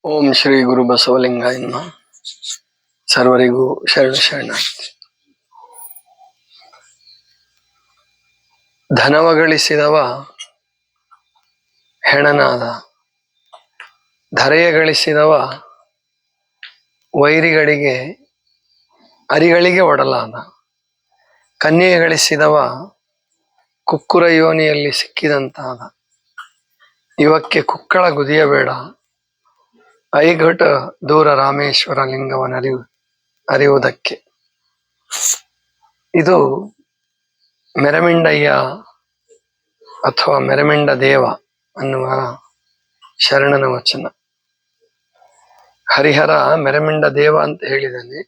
ಓಂ ಶ್ರೀ ಗುರು ಬಸವಲಿಂಗಾಯ ನಮಃ. ಸರ್ವರಿಗೂ ಶರಣಾರ್ಥಿ. ಧನವ ಗಳಿಸಿದವ ಹೆಣನಾದ, ಧರೆಯ ಗಳಿಸಿದವ ವೈರಿಗಳಿಗೆ ಅರಿಗಳಿಗೆ ಒಡಲಾದ, ಕನ್ಯೆಯ ಗಳಿಸಿದವ ಕುಕ್ಕುರ ಯೋನಿಯಲ್ಲಿ ಸಿಕ್ಕಿದಂತಾದ. ಇವಕ್ಕೆ ಕುಕ್ಕಳ ಗುದಿಯಬೇಡ, ಐಘಟ ದೂರ ರಾಮೇಶ್ವರ ಲಿಂಗವನ್ನು ಅರಿಯುವುದಕ್ಕೆ. ಇದು ಮೆರಮಿಂಡಯ್ಯ ಅಥವಾ ಮೆರಮಿಂಡ ದೇವ ಅನ್ನುವ ಶರಣನ ವಚನ. ಹರಿಹರ ಮೆರಮಿಂಡ ದೇವ ಅಂತ ಹೇಳಿದ್ದಾನೆ,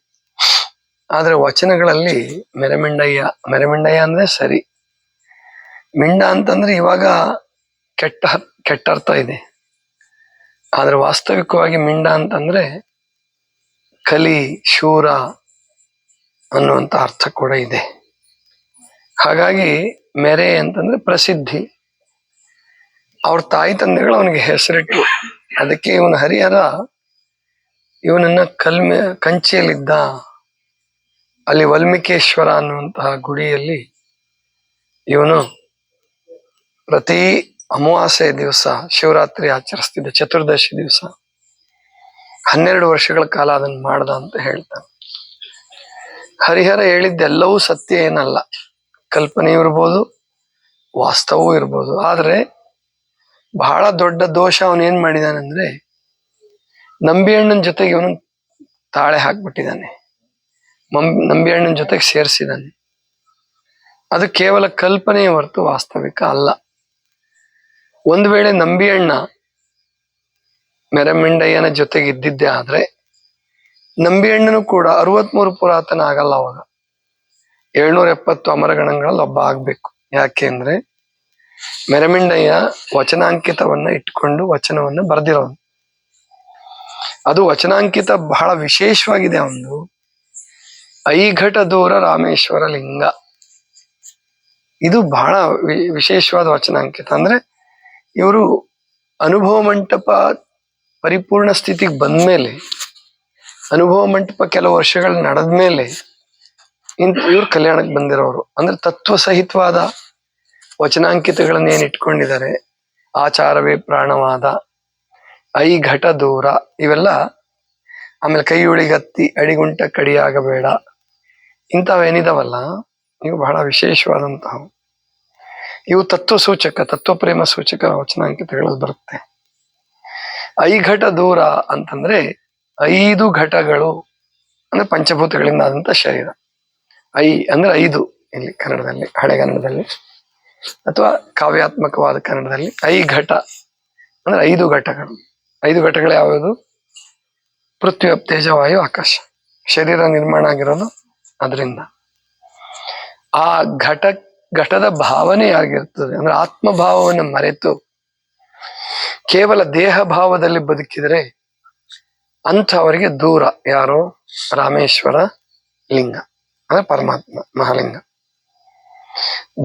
ಆದ್ರೆ ವಚನಗಳಲ್ಲಿ ಮೆರಮಿಂಡಯ್ಯ ಅಂದ್ರೆ ಸರಿ. ಮಿಂಡ ಅಂತಂದ್ರೆ ಇವಾಗ ಕೆಟ್ಟ ಅರ್ಥ ಇದೆ, ಆದ್ರೆ ವಾಸ್ತವಿಕವಾಗಿ ಮಿಂಡ ಅಂತಂದ್ರೆ ಕಲಿ, ಶೂರ ಅನ್ನುವಂತ ಅರ್ಥ ಕೂಡ ಇದೆ. ಹಾಗಾಗಿ ಮೆರೆ ಅಂತಂದ್ರೆ ಪ್ರಸಿದ್ಧಿ. ಅವ್ರ ತಾಯಿ ತಂದೆಗಳು ಅವನಿಗೆ ಹೆಸರಿಟ್ಟು, ಅದಕ್ಕೆ ಇವನು ಹರಿಹರ ಇವನನ್ನ ಕಂಚಿಯಲ್ಲಿದ್ದ ಅಲ್ಲಿ ವಾಲ್ಮೀಕೇಶ್ವರ ಅನ್ನುವಂತಹ ಗುಡಿಯಲ್ಲಿ ಇವನು ಪ್ರತಿ ಅಮಾವಾಸ್ಯೆ ದಿವಸ ಶಿವರಾತ್ರಿ ಆಚರಿಸ್ತಿದ್ದ. ಚತುರ್ದಶಿ ದಿವಸ 12 ವರ್ಷಗಳ ಕಾಲ ಅದನ್ನ ಮಾಡ್ದ ಅಂತ ಹೇಳ್ತಾನೆ. ಹರಿಹರ ಹೇಳಿದ್ದೆಲ್ಲವೂ ಸತ್ಯ ಏನಲ್ಲ, ಕಲ್ಪನೆಯೂ ಇರ್ಬೋದು, ವಾಸ್ತವವೂ ಇರ್ಬೋದು. ಆದ್ರೆ ಬಹಳ ದೊಡ್ಡ ದೋಷ ಅವನೇನ್ ಮಾಡಿದಾನಂದ್ರೆ, ನಂಬಿಹಣ್ಣನ ಜೊತೆಗೆ ಇವನು ತಾಳೆ ಹಾಕ್ಬಿಟ್ಟಿದ್ದಾನೆ, ನಂಬಿಹಣ್ಣನ ಜೊತೆಗೆ ಸೇರಿಸಿದ್ದಾನೆ. ಅದು ಕೇವಲ ಕಲ್ಪನೆಯ ಹೊರತು ವಾಸ್ತವಿಕ ಅಲ್ಲ. ಒಂದು ವೇಳೆ ನಂಬಿಹಣ್ಣ ಮೆರಮಿಂಡಯ್ಯನ ಜೊತೆಗೆ ಇದ್ದಿದ್ದೆ ಆದ್ರೆ ನಂಬಿಹಣ್ಣನು ಕೂಡ 63 ಪುರಾತನ ಆಗಲ್ಲ. ಅವಾಗ 770 ಅಮರಗಣಗಳಲ್ಲಿ ಒಬ್ಬ ಆಗ್ಬೇಕು. ಯಾಕೆ ಅಂದ್ರೆ ಮೆರಮಿಂಡಯ್ಯ ವಚನಾಂಕಿತವನ್ನ ಇಟ್ಕೊಂಡು ವಚನವನ್ನ ಬರೆದಿರೋನು. ಅದು ವಚನಾಂಕಿತ ಬಹಳ ವಿಶೇಷವಾಗಿದೆ. ಒಂದು ಐಘಟ ದೂರ ರಾಮೇಶ್ವರ ಲಿಂಗ, ಇದು ಬಹಳ ವಿಶೇಷವಾದ ವಚನಾಂಕಿತ. ಅಂದ್ರೆ ಇವರು ಅನುಭವ ಮಂಟಪ ಪರಿಪೂರ್ಣ ಸ್ಥಿತಿಗೆ ಬಂದ್ಮೇಲೆ, ಅನುಭವ ಮಂಟಪ ಕೆಲವು ವರ್ಷಗಳು ನಡೆದ್ಮೇಲೆ ಇವ್ರು ಕಲ್ಯಾಣಕ್ಕೆ ಬಂದಿರೋರು. ಅಂದ್ರೆ ತತ್ವ ಸಹಿತವಾದ ವಚನಾಂಕಿತಗಳನ್ನ ಏನ್ ಇಟ್ಕೊಂಡಿದ್ದಾರೆ, ಆಚಾರವೇ ಪ್ರಾಣವಾದ, ಐಘಟ ದೂರ, ಇವೆಲ್ಲ. ಆಮೇಲೆ ಕೈ ಉಳಿಗತ್ತಿ ಅಡಿಗುಂಟ ಕಡಿಯಾಗಬೇಡ, ಇಂಥವೇನಿದಾವಲ್ಲ ಇವು ಬಹಳ ವಿಶೇಷವಾದಂತಹವು. ಇವು ತತ್ವ ಸೂಚಕ, ತತ್ವ ಪ್ರೇಮ ಸೂಚಕ ವಚನಾಂಕಿತಗಳಲ್ಲಿ ಬರುತ್ತೆ. ಐಘಟ ದೂರ ಅಂತಂದ್ರೆ 5 ಘಟಗಳು ಅಂದ್ರೆ ಪಂಚಭೂತಗಳಿಂದ ಆದಂತ ಶರೀರ. ಅಂದ್ರೆ 5 ಇಲ್ಲಿ ಕನ್ನಡದಲ್ಲಿ, ಹಳೆಗನ್ನಡದಲ್ಲಿ ಅಥವಾ ಕಾವ್ಯಾತ್ಮಕವಾದ ಕನ್ನಡದಲ್ಲಿ ಐಘಟ ಅಂದ್ರೆ 5 ಘಟಗಳು. 5 ಘಟಗಳು ಯಾವುದು? ಪೃಥ್ವಿ, ತೇಜ, ವಾಯು, ಆಕಾಶ. ಶರೀರ ನಿರ್ಮಾಣ ಆಗಿರೋದು ಅದರಿಂದ. ಆ ಘಟದ ಭಾವನೆ ಆಗಿರ್ತದೆ. ಅಂದ್ರೆ ಆತ್ಮಭಾವವನ್ನು ಮರೆತು ಕೇವಲ ದೇಹ ಭಾವದಲ್ಲಿ ಬದುಕಿದರೆ ಅಂಥವರಿಗೆ ದೂರ. ಯಾರೋ? ರಾಮೇಶ್ವರ ಲಿಂಗ ಅಂದ್ರೆ ಪರಮಾತ್ಮ, ಮಹಾಲಿಂಗ.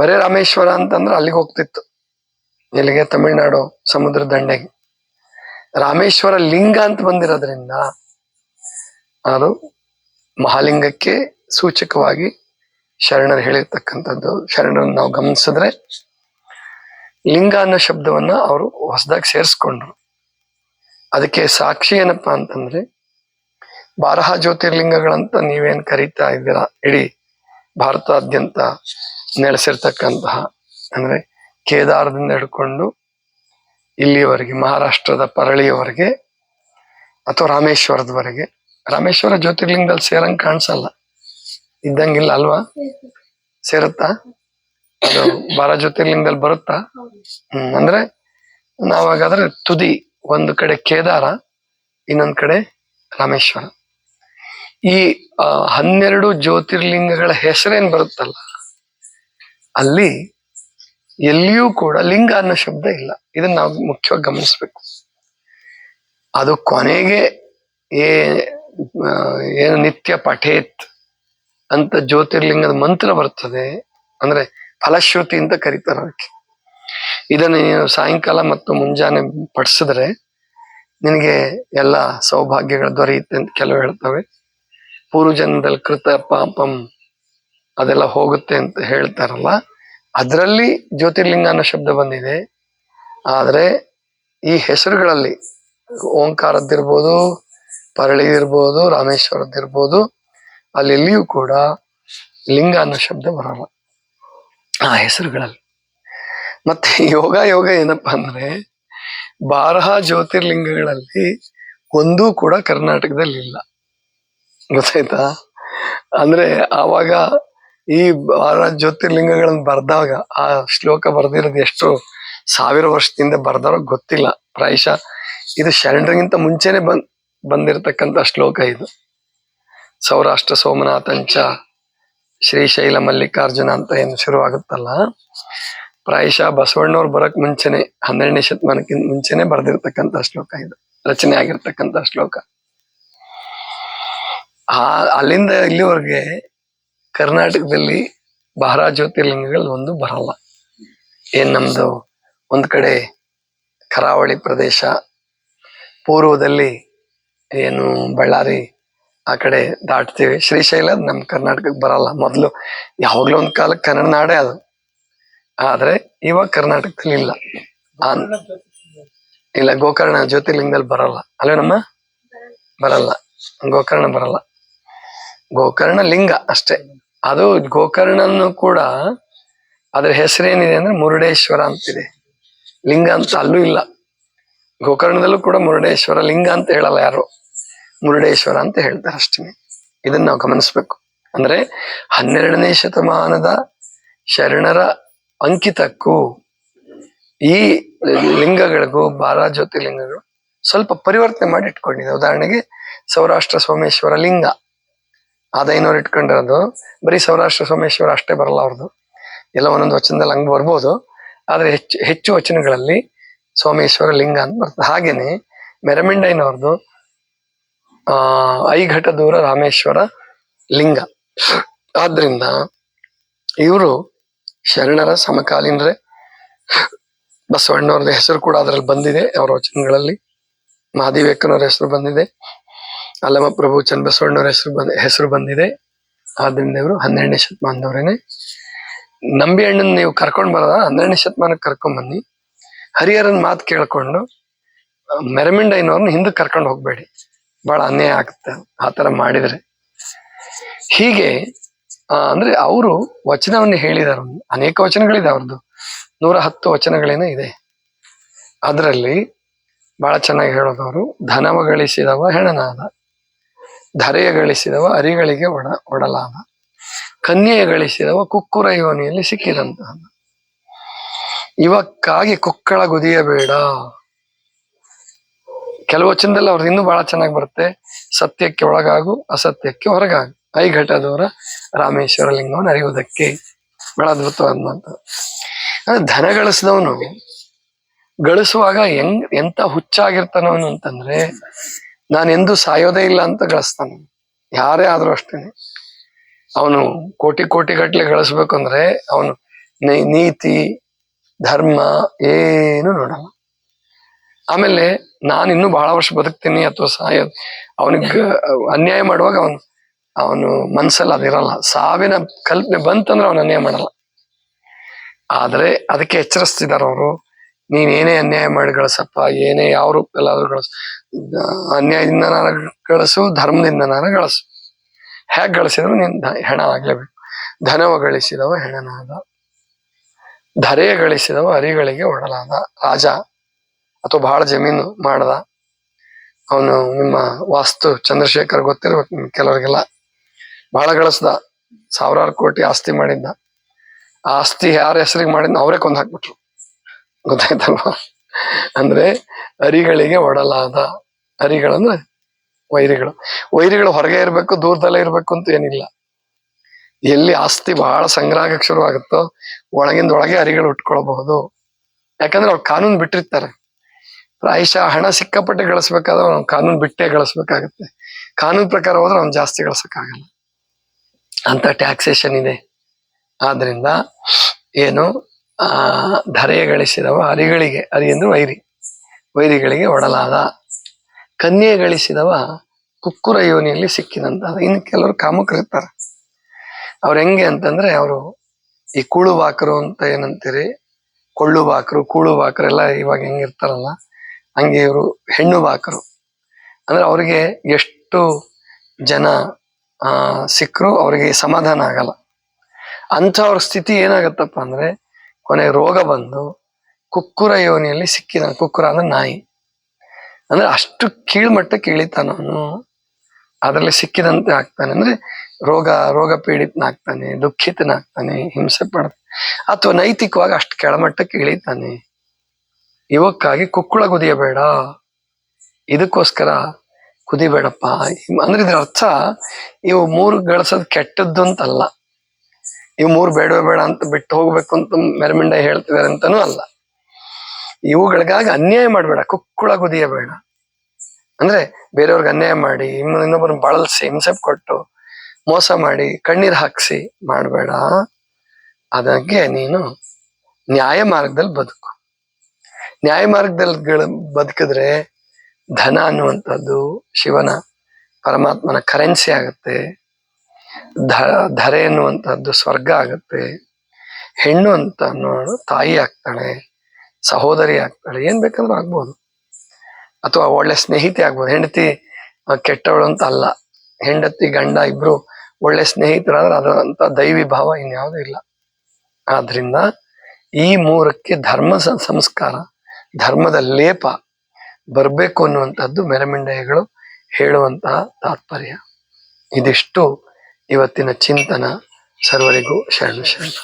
ಬರೇ ರಾಮೇಶ್ವರ ಅಂತಂದ್ರೆ ಅಲ್ಲಿಗೆ ಹೋಗ್ತಿತ್ತು, ಎಲ್ಲಿಗೆ? ತಮಿಳ್ನಾಡು ಸಮುದ್ರ ದಂಡೆಗೆ. ರಾಮೇಶ್ವರ ಲಿಂಗ ಅಂತ ಬಂದಿರೋದ್ರಿಂದ ಅದು ಮಹಾಲಿಂಗಕ್ಕೆ ಸೂಚಕವಾಗಿ ಶರಣರು ಹೇಳಿರ್ತಕ್ಕಂಥದ್ದು. ಶರಣರನ್ನು ನಾವು ಗಮನಿಸಿದ್ರೆ ಲಿಂಗ ಅನ್ನೋ ಶಬ್ದವನ್ನ ಅವರು ಹೊಸದಾಗಿ ಸೇರಿಸ್ಕೊಂಡ್ರು. ಅದಕ್ಕೆ ಸಾಕ್ಷಿ ಏನಪ್ಪಾ ಅಂತಂದ್ರೆ, 12 ಜ್ಯೋತಿರ್ಲಿಂಗಗಳಂತ ನೀವೇನ್ ಕರೀತಾ ಇದ್ದೀರಾ, ಇಡೀ ಭಾರತಾದ್ಯಂತ ನೆಲೆಸಿರ್ತಕ್ಕಂತಹ, ಅಂದ್ರೆ ಕೇದಾರದಿಂದ ಹಿಡ್ಕೊಂಡು ಇಲ್ಲಿಯವರೆಗೆ, ಮಹಾರಾಷ್ಟ್ರದ ಪರಳಿಯವರೆಗೆ ಅಥವಾ ರಾಮೇಶ್ವರದವರೆಗೆ. ರಾಮೇಶ್ವರ ಜ್ಯೋತಿರ್ಲಿಂಗದಲ್ಲಿ ಸೇರಂಗ್ ಕಾಣಿಸಲ್ಲ, ಇದ್ದಂಗಿಲ್ಲ ಅಲ್ವಾ? ಸೇರುತ್ತಾ? ಅದು 12 ಜ್ಯೋತಿರ್ಲಿಂಗದಲ್ಲಿ ಬರುತ್ತಾ? ಅಂದ್ರೆ ನಾವಾಗಾದ್ರೆ ತುದಿ, ಒಂದು ಕಡೆ ಕೇದಾರ, ಇನ್ನೊಂದ್ ಕಡೆ ರಾಮೇಶ್ವರ. ಈ 12 ಜ್ಯೋತಿರ್ಲಿಂಗಗಳ ಹೆಸರೇನ್ ಬರುತ್ತಲ್ಲ, ಅಲ್ಲಿ ಎಲ್ಲಿಯೂ ಕೂಡ ಲಿಂಗ ಅನ್ನೋ ಶಬ್ದ ಇಲ್ಲ. ಇದನ್ನ ನಾವು ಮುಖ್ಯವಾಗಿ ಗಮನಿಸ್ಬೇಕು. ಅದು ಕೊನೆಗೆ ಏನು ನಿತ್ಯ ಪಠೇತ್ ಅಂತ ಜ್ಯೋತಿರ್ಲಿಂಗದ ಮಂತ್ರ ಬರ್ತದೆ, ಅಂದ್ರೆ ಫಲಶ್ರುತಿ ಅಂತ ಕರೀತಾರೆ ಅದಕ್ಕೆ. ಇದನ್ನ ನೀನು ಸಾಯಂಕಾಲ ಮತ್ತು ಮುಂಜಾನೆ ಪಡಿಸಿದ್ರೆ ನಿನಗೆ ಎಲ್ಲ ಸೌಭಾಗ್ಯಗಳು ದೊರೆಯುತ್ತೆ ಅಂತ ಕೆಲವು ಹೇಳ್ತವೆ. ಪೂರ್ವಜನ್ಮದಲ್ಲಿ ಕೃತ ಪಾಪಂ ಅದೆಲ್ಲ ಹೋಗುತ್ತೆ ಅಂತ ಹೇಳ್ತಾರಲ್ಲ, ಅದರಲ್ಲಿ ಜ್ಯೋತಿರ್ಲಿಂಗ ಅನ್ನೋ ಶಬ್ದ ಬಂದಿದೆ. ಆದ್ರೆ ಈ ಹೆಸರುಗಳಲ್ಲಿ ಓಂಕಾರದ್ದಿರ್ಬೋದು, ಪರಳಿದಿರ್ಬೋದು, ರಾಮೇಶ್ವರದ್ದಿರ್ಬೋದು, ಅಲ್ಲೆಲ್ಲಿಯೂ ಕೂಡ ಲಿಂಗ ಅನ್ನೋ ಶಬ್ದ ಬರಲ್ಲ ಆ ಹೆಸರುಗಳಲ್ಲಿ. ಮತ್ತೆ ಯೋಗ ಏನಪ್ಪಾ ಅಂದ್ರೆ, 12 ಜ್ಯೋತಿರ್ಲಿಂಗಗಳಲ್ಲಿ ಒಂದೂ ಕೂಡ ಕರ್ನಾಟಕದಲ್ಲಿ ಇಲ್ಲ. ಗೊತ್ತಾಯ್ತಾ? ಅಂದ್ರೆ ಆವಾಗ ಈ 12 ಜ್ಯೋತಿರ್ಲಿಂಗಗಳನ್ನ ಬರ್ದಾಗ ಆ ಶ್ಲೋಕ ಬರ್ದಿರೋದು ಎಷ್ಟು 1000 ವರ್ಷದಿಂದ ಬರ್ದಾರೋ ಗೊತ್ತಿಲ್ಲ. ಪ್ರಾಯಶಃ ಇದು ಶರಣರಿಗಿಂತ ಮುಂಚೆನೆ ಬಂದಿರತಕ್ಕಂತ ಶ್ಲೋಕ ಇದು. ಸೌರಾಷ್ಟ್ರ ಸೋಮನಾಥಂಚ ಶ್ರೀಶೈಲ ಮಲ್ಲಿಕಾರ್ಜುನ ಅಂತ ಏನು ಶುರುವಾಗುತ್ತಲ್ಲ, ಪ್ರಾಯಶಃ ಬಸವಣ್ಣವ್ರು ಬರಕ್ ಮುಂಚೆನೆ 12ನೇ ಶತಮಾನಕ್ಕಿಂತ ಮುಂಚೆನೆ ಬರ್ದಿರ್ತಕ್ಕಂಥ ಶ್ಲೋಕ ಇದು, ರಚನೆ ಆಗಿರ್ತಕ್ಕಂಥ ಶ್ಲೋಕ. ಅಲ್ಲಿಂದ ಇಲ್ಲಿವರೆಗೆ ಕರ್ನಾಟಕದಲ್ಲಿ 12 ಜ್ಯೋತಿರ್ಲಿಂಗಗಳು ಒಂದು ಬರಲ್ಲ. ನಮ್ದು ಒಂದ್ ಕಡೆ ಕರಾವಳಿ ಪ್ರದೇಶ, ಪೂರ್ವದಲ್ಲಿ ಏನು ಬಳ್ಳಾರಿ ಆ ಕಡೆ ದಾಟ್ತೀವಿ, ಶ್ರೀಶೈಲ ನಮ್ ಕರ್ನಾಟಕಕ್ಕೆ ಬರಲ್ಲ. ಮೊದ್ಲು ಯಾವಾಗ್ಲೂ ಒಂದ್ ಕಾಲಕ್ಕೆ ಕನ್ನಡ ನಾಡೇ ಅದು, ಆದ್ರೆ ಇವಾಗ ಕರ್ನಾಟಕದಲ್ಲಿ ಇಲ್ಲ. ಇಲ್ಲ, ಗೋಕರ್ಣ ಜ್ಯೋತಿರ್ಲಿಂಗದಲ್ಲಿ ಬರಲ್ಲ ಅಲ್ಲೇ ನಮ್ಮ ಬರಲ್ಲ, ಗೋಕರ್ಣ ಬರಲ್ಲ. ಗೋಕರ್ಣ ಲಿಂಗ ಅಷ್ಟೇ. ಅದು ಗೋಕರ್ಣನು ಕೂಡ ಅದ್ರ ಹೆಸರೇನಿದೆ ಅಂದ್ರೆ ಮುರುಡೇಶ್ವರ ಅಂತಿದೆ, ಲಿಂಗ ಅಂತ ಅಲ್ಲೂ ಇಲ್ಲ. ಗೋಕರ್ಣದಲ್ಲೂ ಕೂಡ ಮುರುಡೇಶ್ವರ, ಲಿಂಗ ಅಂತ ಹೇಳಲ್ಲ ಯಾರು, ಮುರುಡೇಶ್ವರ ಅಂತ ಹೇಳ್ತಾರೆ ಅಷ್ಟೇ. ಇದನ್ನ ನಾವು ಗಮನಿಸ್ಬೇಕು. ಅಂದ್ರೆ 12ನೇ ಶತಮಾನದ ಶರಣರ ಅಂಕಿತಕ್ಕೂ ಈ ಲಿಂಗಗಳಿಗೂ 12 ಜ್ಯೋತಿರ್ಲಿಂಗಗಳು ಸ್ವಲ್ಪ ಪರಿವರ್ತನೆ ಮಾಡಿ ಇಟ್ಕೊಂಡಿದೆ. ಉದಾಹರಣೆಗೆ ಸೌರಾಷ್ಟ್ರ ಸೋಮೇಶ್ವರ ಲಿಂಗ ಅದೈನವ್ರು ಇಟ್ಕೊಂಡಿರೋದು, ಬರೀ ಸೌರಾಷ್ಟ್ರ ಸೋಮೇಶ್ವರ ಅಷ್ಟೇ ಬರಲ್ಲ ಅವ್ರದ್ದು, ಎಲ್ಲ ಒಂದೊಂದು ವಚನದಲ್ಲಿ ಹಂಗ್ ಬರ್ಬೋದು. ಆದ್ರೆ ಹೆಚ್ಚು ವಚನಗಳಲ್ಲಿ ಸೋಮೇಶ್ವರ ಲಿಂಗ ಅಂತ ಬರ್ತದೆ. ಹಾಗೇನೆ ಮೆರಮಿಂಡೈನವ್ರದ್ದು ಐಘಟ ದೂರ ರಾಮೇಶ್ವರ ಲಿಂಗ. ಆದ್ರಿಂದ ಇವರು ಶರಣರ ಸಮಕಾಲೀನರೇ. ಬಸವಣ್ಣವ್ರದ ಹೆಸರು ಕೂಡ ಅದ್ರಲ್ಲಿ ಬಂದಿದೆ, ಅವರ ವಚನಗಳಲ್ಲಿ. ಮಹಾದೇವಿಕನವ್ರ ಹೆಸರು ಬಂದಿದೆ, ಅಲ್ಲಮ ಪ್ರಭು ಚನ್ನಬಸವಣ್ಣವ್ರ ಹೆಸರು ಬಂದಿದೆ. ಆದ್ರಿಂದ ಇವರು 12ನೇ ಶತಮಾನದವರೇನೆ. ನಂಬಿ ಹಣ್ಣನ್ ನೀವು ಕರ್ಕೊಂಡ್ ಬರೋದ 12ನೇ ಶತಮಾನಕ್ಕೆ ಕರ್ಕೊಂಡ್ ಬನ್ನಿ. ಹರಿಹರನ್ ಮಾತು ಕೇಳ್ಕೊಂಡು ಮೆರಮಿಂಡೈನವ್ರನ್ನ ಹಿಂದಕ್ಕೆ ಕರ್ಕೊಂಡು ಹೋಗ್ಬೇಡಿ, ಬಹಳ ಅನ್ಯಾಯ ಆಗುತ್ತೆ ಆತರ ಮಾಡಿದ್ರೆ. ಹೀಗೆ ಅಂದ್ರೆ ಅವರು ವಚನವನ್ನು ಹೇಳಿದಾರ, ಅನೇಕ ವಚನಗಳಿದೆ ಅವ್ರದ್ದು, 110 ವಚನಗಳೇನೋ ಇದೆ. ಅದರಲ್ಲಿ ಬಹಳ ಚೆನ್ನಾಗಿ ಹೇಳೋದವರು, ಧನವ ಗಳಿಸಿದವ ಹೆಣನಾದ, ಧರೆಯ ಗಳಿಸಿದವ ಅರಿಗಳಿಗೆ ಒಡಲಾದ, ಕನ್ಯೆಯ ಗಳಿಸಿದವ ಕುಕ್ಕುರ ಯೋನಿಯಲ್ಲಿ ಸಿಕ್ಕಿದಂತ, ಇವಕ್ಕಾಗಿ ಕುಕ್ಕಳ ಗುದಿಯಬೇಡ. ಕೆಲವು ವಚನದಲ್ಲಿ ಅವ್ರದ್ದು ಇನ್ನೂ ಬಹಳ ಚೆನ್ನಾಗಿ ಬರುತ್ತೆ, ಸತ್ಯಕ್ಕೆ ಒಳಗಾಗು ಅಸತ್ಯಕ್ಕೆ ಹೊರಗಾಗು, ಐಘಟದವರ ರಾಮೇಶ್ವರ ಲಿಂಗವನ್ನು ಅರಿಯುವುದಕ್ಕೆ. ಬಹಳ ಅದ್ಭುತವಾದ ಮಾತು. ಅಂದ್ರೆ ಧನ ಗಳಿಸಿದವನು ಗಳಿಸುವಾಗ ಎಂತ ಹುಚ್ಚಾಗಿರ್ತಾನವನು ಅಂತಂದ್ರೆ, ನಾನೆಂದೂ ಸಾಯೋದೇ ಇಲ್ಲ ಅಂತ ಗಳಿಸ್ತಾನೆ. ಯಾರೇ ಆದ್ರೂ ಅಷ್ಟೇನೆ. ಅವನು ಕೋಟಿ ಗಟ್ಟಲೆ ಗಳಿಸ್ಬೇಕು ಅಂದ್ರೆ ಅವನು ನೀತಿ ಧರ್ಮ ಏನು ನೋಡಲ್ಲ. ಆಮೇಲೆ ನಾನು ಇನ್ನೂ ಬಹಳ ವರ್ಷ ಬದುಕ್ತೀನಿ ಅಥವಾ ಸಾಯೋದು, ಅವನಿಗೆ ಅನ್ಯಾಯ ಮಾಡುವಾಗ ಅವನು ಮನ್ಸಲ್ಲಿ ಅದಿರಲ್ಲ. ಸಾವಿನ ಕಲ್ಪನೆ ಬಂತಂದ್ರೆ ಅವನು ಅನ್ಯಾಯ ಮಾಡಲ್ಲ. ಆದ್ರೆ ಅದಕ್ಕೆ ಎಚ್ಚರಿಸ್ತಿದಾರ ಅವರು, ನೀನೇನೇ ಅನ್ಯಾಯ ಮಾಡಿ ಗಳಿಸಪ್ಪ, ಏನೇ ಯಾವ ರೂಪದಲ್ಲಾದ್ರೂ ಗಳಿಸು, ಅನ್ಯಾಯದಿಂದ ನಾನು ಗಳಿಸು, ಧರ್ಮದಿಂದ ನಾನು ಗಳಿಸು. ಹೇಗೆ ಗಳಿಸಿದ್ರು ನೀನ್ ಹೆಣ ಆಗ್ಲೇಬೇಕು. ಧನವ ಗಳಿಸಿದವ ಹೆಣನಾದ, ಧರೆಯ ಗಳಿಸಿದವ ಅರಿಗಳಿಗೆ ಒಡಲಾದ. ರಾಜ ಅಥವಾ ಬಹಳ ಜಮೀನು ಮಾಡ್ದ, ಅವನು ನಿಮ್ಮ ವಾಸ್ತು ಚಂದ್ರಶೇಖರ್ ಗೊತ್ತಿರ್ಬೇಕು ಕೆಲವರಿಗೆಲ್ಲ, ಬಹಳ ಗಳಿಸ್ದ, 1000 ಕೋಟಿ ಆಸ್ತಿ ಮಾಡಿದ್ದ. ಆ ಆಸ್ತಿ ಯಾರ ಹೆಸರಿಗೆ ಮಾಡಿದ್ನ ಅವರೇ ಕೊಂದು ಹಾಕ್ಬಿಟ್ರು. ಗೊತ್ತಾಯ್ತಲ್ವಾ? ಅಂದ್ರೆ ಅರಿಗಳಿಗೆ ಒಡಲಾದ. ಅರಿಗಳಂದ್ರೆ ವೈರಿಗಳು ಹೊರಗೆ ಇರ್ಬೇಕು, ದೂರದಲ್ಲೇ ಇರ್ಬೇಕು ಅಂತ ಏನಿಲ್ಲ. ಎಲ್ಲಿ ಆಸ್ತಿ ಬಹಳ ಸಂಗ್ರಹ ಆಗಕ್ಕೆ ಶುರು ಆಗುತ್ತೋ ಒಳಗಿಂದ ಒಳಗೆ ಅರಿಗಳು ಉಟ್ಕೊಳ್ಬಹುದು. ಯಾಕಂದ್ರೆ ಅವ್ರು ಕಾನೂನು ಬಿಟ್ಟಿರ್ತಾರೆ. ಪ್ರಾಯಶಃ ಹಣ ಸಿಕ್ಕಾಪಟ್ಟೆ ಗಳಿಸ್ಬೇಕಾದ್ರೆ ಅವ್ನು ಕಾನೂನು ಬಿಟ್ಟೇ ಗಳಿಸ್ಬೇಕಾಗತ್ತೆ. ಕಾನೂನು ಪ್ರಕಾರ ಹೋದ್ರೆ ಅವ್ನು ಜಾಸ್ತಿ ಗಳಿಸಕ್ಕಾಗಲ್ಲ, ಅಂತ ಟ್ಯಾಕ್ಸೇಷನ್ ಇದೆ. ಆದ್ರಿಂದ ಏನು ಧರೆಯ ಗಳಿಸಿದವ ಅರಿಗಳಿಗೆ, ಅರಿ ಅಂದ್ರೆ ವೈರಿಗಳಿಗೆ ಒಡಲಾದ. ಕನ್ಯೆ ಗಳಿಸಿದವ ಕುಕ್ಕುರ ಯೋನಿಯಲ್ಲಿ ಸಿಕ್ಕಿದಂತ. ಇನ್ನು ಕೆಲವರು ಕಾಮಕರಿರ್ತಾರೆ. ಅವ್ರು ಹೆಂಗೆ ಅಂತಂದ್ರೆ, ಅವರು ಈ ಕೂಳುವಾಕರು ಅಂತ ಏನಂತೀರಿ, ಕೊಳ್ಳು ಬಾಕರು, ಕೂಳು ಬಾಕರು ಎಲ್ಲ ಇವಾಗ ಹೆಂಗಿರ್ತಾರಲ್ಲ ಹಂಗೆ ಇವರು ಹೆಣ್ಣು ಬಾಕರು. ಅಂದ್ರೆ ಅವ್ರಿಗೆ ಎಷ್ಟು ಜನ ಸಿಕ್ಕರು ಅವ್ರಿಗೆ ಸಮಾಧಾನ ಆಗಲ್ಲ. ಅಂಥವ್ರ ಸ್ಥಿತಿ ಏನಾಗತ್ತಪ್ಪ ಅಂದ್ರೆ, ಕೊನೆಗೆ ರೋಗ ಬಂದು ಕುಕ್ಕುರ ಯೋನಿಯಲ್ಲಿ ಸಿಕ್ಕಿದ. ಕುಕ್ಕುರ ಅಂದ್ರೆ ನಾಯಿ. ಅಂದ್ರೆ ಅಷ್ಟು ಕೀಳ್ಮಟ್ಟಕ್ಕೆ ಇಳಿತಾನ ಅವನು, ಅದರಲ್ಲಿ ಸಿಕ್ಕಿದಂತೆ ಆಗ್ತಾನೆ. ಅಂದ್ರೆ ರೋಗ ಪೀಡಿತನಾಗ್ತಾನೆ, ದುಃಖಿತನಾಗ್ತಾನೆ, ಹಿಂಸೆ ಪಡ್ತಾನೆ, ಅಥವಾ ನೈತಿಕವಾಗಿ ಅಷ್ಟು ಕೆಳಮಟ್ಟಕ್ಕೆ ಇಳಿತಾನೆ. ಇವಕ್ಕಾಗಿ ಕುಕ್ಕುಳ ಕುದಿಯಬೇಡ, ಇದಕ್ಕೋಸ್ಕರ ಕುದಿಬೇಡಪ್ಪ. ಅಂದ್ರೆ ಇದ್ರ ಅರ್ಥ ಇವು 3 ಗಳಿಸೋದು ಕೆಟ್ಟದ್ದು ಅಂತಲ್ಲ, ಇವು 3 ಬೇಡವೇ ಬೇಡ ಅಂತ ಬಿಟ್ಟು ಹೋಗ್ಬೇಕು ಅಂತ ಮೆರಮಿಂಡ ಹೇಳ್ತಿದಾರೆ ಅಂತಾನೂ ಅಲ್ಲ. ಇವುಗಳಿಗಾಗಿ ಅನ್ಯಾಯ ಮಾಡಬೇಡ, ಕುಕ್ಕುಳ ಕುದಿಯಬೇಡ. ಅಂದ್ರೆ ಬೇರೆಯವ್ರಿಗೆ ಅನ್ಯಾಯ ಮಾಡಿ, ಇನ್ನೊಬ್ಬರನ್ನ ಬಳಲ್ಸಿ, ಹಿಂಸೆ ಕೊಟ್ಟು, ಮೋಸ ಮಾಡಿ, ಕಣ್ಣೀರ್ ಹಾಕ್ಸಿ ಮಾಡಬೇಡ. ಅದಕ್ಕೆ ನೀನು ನ್ಯಾಯ ಮಾರ್ಗದಲ್ಲಿ ಬದುಕು. ನ್ಯಾಯ ಮಾರ್ಗದಲ್ಲಿ ಬದುಕಿದ್ರೆ ಧನ ಅನ್ನುವಂಥದ್ದು ಶಿವನ, ಪರಮಾತ್ಮನ ಕರೆನ್ಸಿ ಆಗತ್ತೆ. ಧರೆ ಅನ್ನುವಂಥದ್ದು ಸ್ವರ್ಗ ಆಗತ್ತೆ. ಹೆಣ್ಣು ಅಂತ ಅನ್ನೋಳು ತಾಯಿ ಆಗ್ತಾಳೆ, ಸಹೋದರಿ ಆಗ್ತಾಳೆ, ಏನ್ ಬೇಕಂದ್ರೂ ಆಗ್ಬೋದು. ಅಥವಾ ಒಳ್ಳೆ ಸ್ನೇಹಿತೆ ಆಗ್ಬೋದು. ಹೆಂಡತಿ ಕೆಟ್ಟವಳು ಅಂತ ಅಲ್ಲ, ಹೆಂಡತಿ ಗಂಡ ಇಬ್ರು ಒಳ್ಳೆ ಸ್ನೇಹಿತರಾದ್ರೆ ಅದರಂತ ದೈವಿ ಭಾವ ಇನ್ಯಾವುದೂ ಇಲ್ಲ. ಆದ್ರಿಂದ ಈ 3ಕ್ಕೆ ಧರ್ಮ ಸಂಸ್ಕಾರ, ಧರ್ಮದ ಲೇಪ ಬರ್ಬೇಕು ಅನ್ನುವಂಥದ್ದು ಮೆರಮಿಂಡೆಗಳು ಹೇಳುವಂತಹ ತಾತ್ಪರ್ಯ. ಇದಿಷ್ಟು ಇವತ್ತಿನ ಚಿಂತನ. ಸರ್ವರಿಗೂ ಶರಣ ಶರಣ.